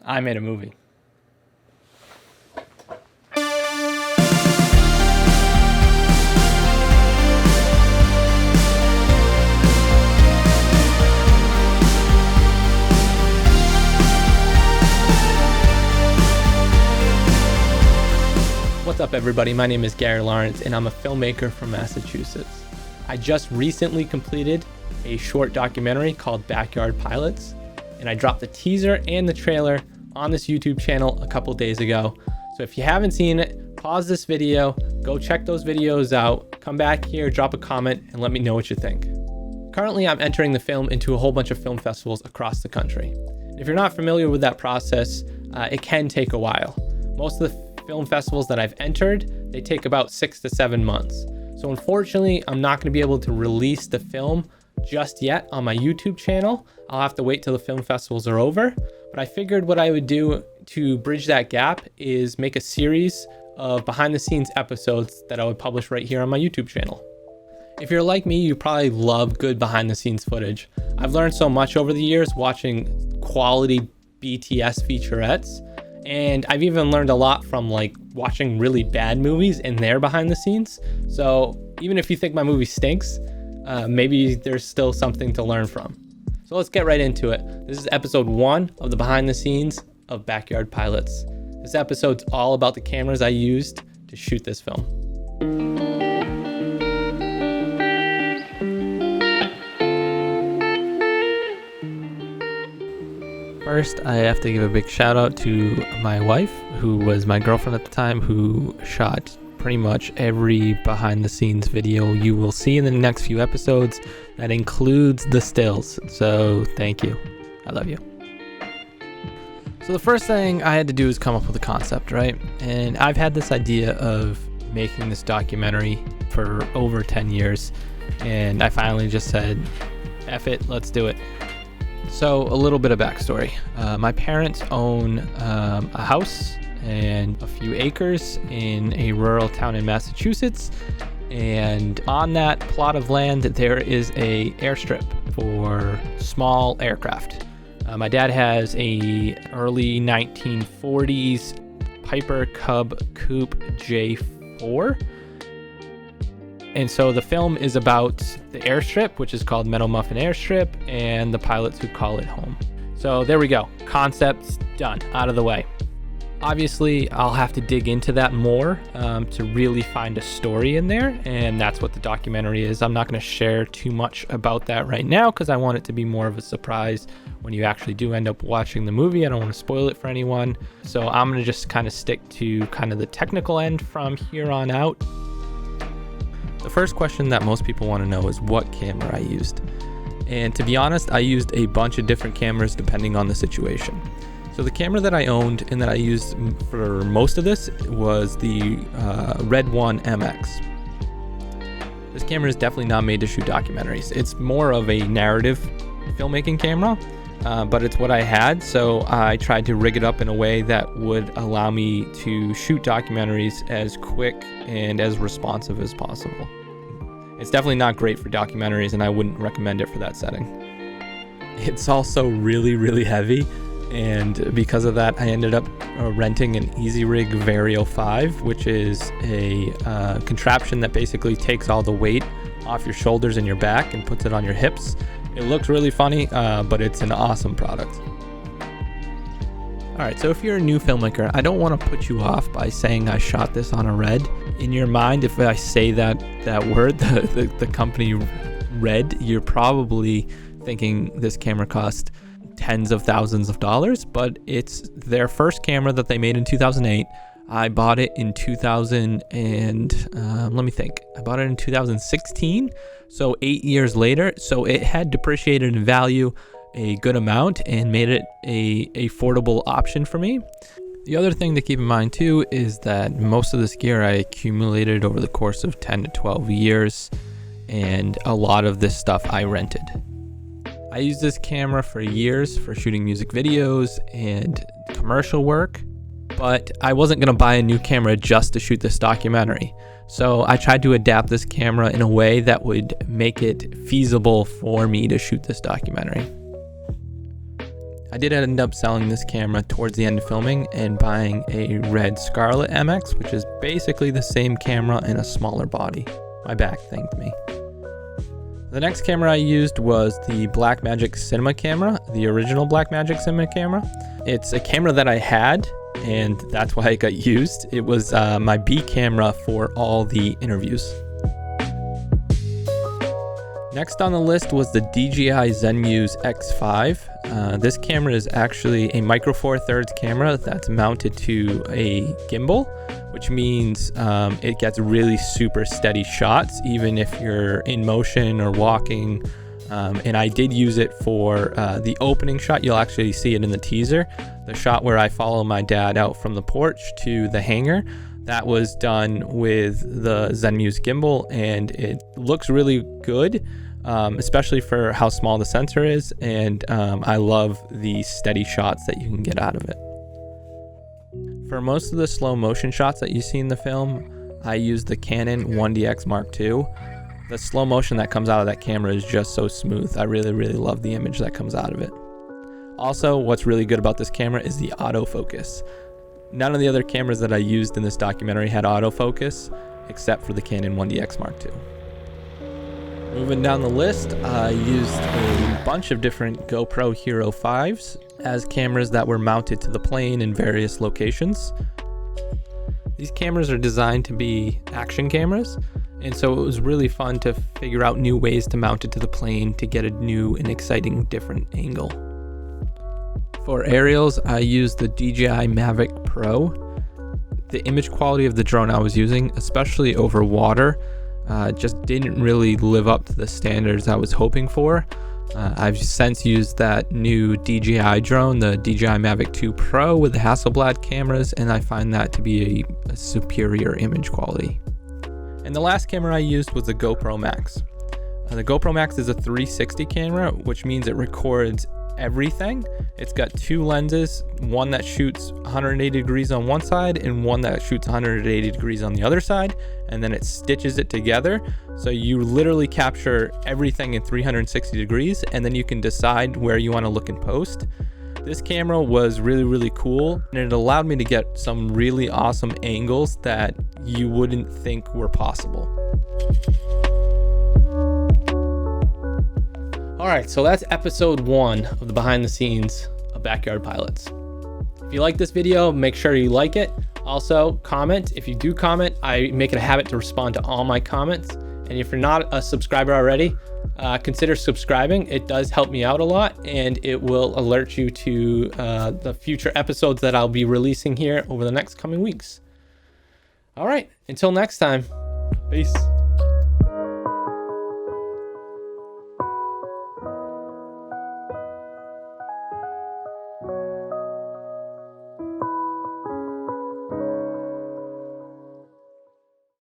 I made a movie. What's up, everybody? My name is Gary Lawrence, and I'm a filmmaker from Massachusetts. I just recently completed a short documentary called Backyard Pilots, and I dropped the teaser and the trailer on this YouTube channel a couple days ago. So if you haven't seen it, pause this video, go check those videos out, come back here, drop a comment, and let me know what you think. Currently, I'm entering the film into a whole bunch of film festivals across the country. If you're not familiar with that process, it can take a while. Most of the film festivals that I've entered, they take about 6 to 7 months. So unfortunately, I'm not going to be able to release the film just yet on my YouTube channel. I'll have to wait till the film festivals are over. But I figured what I would do to bridge that gap is make a series of behind the scenes episodes that I would publish right here on my YouTube channel. If you're like me, you probably love good behind the scenes footage. I've learned so much over the years watching quality BTS featurettes. And I've even learned a lot from watching really bad movies and their behind the scenes. So even if you think my movie stinks, maybe there's still something to learn from. So let's get right into it. This is episode 1 of the behind the scenes of Backyard Pilots. This episode's all about the cameras I used to shoot this film. First, I have to give a big shout out to my wife, who was my girlfriend at the time, who shot pretty much every behind the scenes video you will see in the next few episodes. That includes the stills. So thank you. I love you. So the first thing I had to do is come up with a concept, right? And I've had this idea of making this documentary for over 10 years. And I finally just said, F it, let's do it. So a little bit of backstory. My parents own a house and a few acres in a rural town in Massachusetts. And on that plot of land, there is a airstrip for small aircraft. My dad has a early 1940s Piper Cub Coupe J4. And so the film is about the airstrip, which is called Meadow Muffin Airstrip, and the pilots who call it home. So there we go. Concept's done, out of the way. Obviously, I'll have to dig into that more to really find a story in there, and that's what the documentary is. I'm not going to share too much about that right now because I want it to be more of a surprise when you actually do end up watching the movie. I don't want to spoil it for anyone. So I'm going to just kind of stick to kind of the technical end from here on out. The first question that most people want to know is what camera I used. And to be honest, I used a bunch of different cameras depending on the situation. So the camera that I owned and that I used for most of this was the Red One MX. This camera is definitely not made to shoot documentaries. It's more of a narrative filmmaking camera, but it's what I had. So I tried to rig it up in a way that would allow me to shoot documentaries as quick and as responsive as possible. It's definitely not great for documentaries, and I wouldn't recommend it for that setting. It's also really, really heavy, and because of that, I ended up renting an EasyRig Vario 5, which is a contraption that basically takes all the weight off your shoulders and your back and puts it on your hips. It looks really funny, but it's an awesome product. All right, so if you're a new filmmaker, I don't want to put you off by saying I shot this on a Red. In your mind, if I say that word, the company Red, you're probably thinking this camera cost tens of thousands of dollars, but it's their first camera that they made in 2008. I bought it in 2000 and I bought it in 2016, so 8 years later. So it had depreciated in value a good amount and made it a affordable option for me. The other thing to keep in mind too is that most of this gear I accumulated over the course of 10 to 12 years, and a lot of this stuff I rented. I used this camera for years for shooting music videos and commercial work, but I wasn't going to buy a new camera just to shoot this documentary. So I tried to adapt this camera in a way that would make it feasible for me to shoot this documentary. I did end up selling this camera towards the end of filming and buying a red Scarlet MX, which is basically the same camera in a smaller body. My back thanked me. The next camera I used was the Blackmagic cinema camera, the original Blackmagic cinema camera. It's a camera that I had, and that's why it got used. It was my B camera for all the interviews. Next on the list was the DJI Zenmuse X5. This camera is actually a micro four thirds camera that's mounted to a gimbal, which means it gets really super steady shots, even if you're in motion or walking. And I did use it for the opening shot. You'll actually see it in the teaser. The shot where I follow my dad out from the porch to the hangar. That was done with the Zenmuse gimbal, and it looks really good, especially for how small the sensor is, and I love the steady shots that you can get out of it. For most of the slow motion shots that you see in the film, I use the Canon 1DX Mark II. The slow motion that comes out of that camera is just so smooth. I really, really love the image that comes out of it. Also, what's really good about this camera is the autofocus. None of the other cameras that I used in this documentary had autofocus, except for the Canon 1DX Mark II. Moving down the list, I used a bunch of different GoPro Hero 5s as cameras that were mounted to the plane in various locations. These cameras are designed to be action cameras, and so it was really fun to figure out new ways to mount it to the plane to get a new and exciting different angle. For aerials, I used the DJI Mavic Pro. The image quality of the drone I was using, especially over water, just didn't really live up to the standards I was hoping for. I've since used that new DJI drone, the DJI Mavic 2 Pro with the Hasselblad cameras, and I find that to be a superior image quality. And the last camera I used was the GoPro Max. The GoPro Max is a 360 camera, which means it records everything. It's got two lenses, one that shoots 180 degrees on one side and one that shoots 180 degrees on the other side, and then it stitches it together. So you literally capture everything in 360 degrees, and then you can decide where you want to look in post. This camera was really, really cool, and it allowed me to get some really awesome angles that you wouldn't think were possible. All right, so that's episode 1 of the behind the scenes of Backyard Pilots. If you like this video, make sure you like it. Also, comment. If you do comment, I make it a habit to respond to all my comments. And if you're not a subscriber already, consider subscribing. It does help me out a lot, and it will alert you to the future episodes that I'll be releasing here over the next coming weeks. All right, until next time, peace.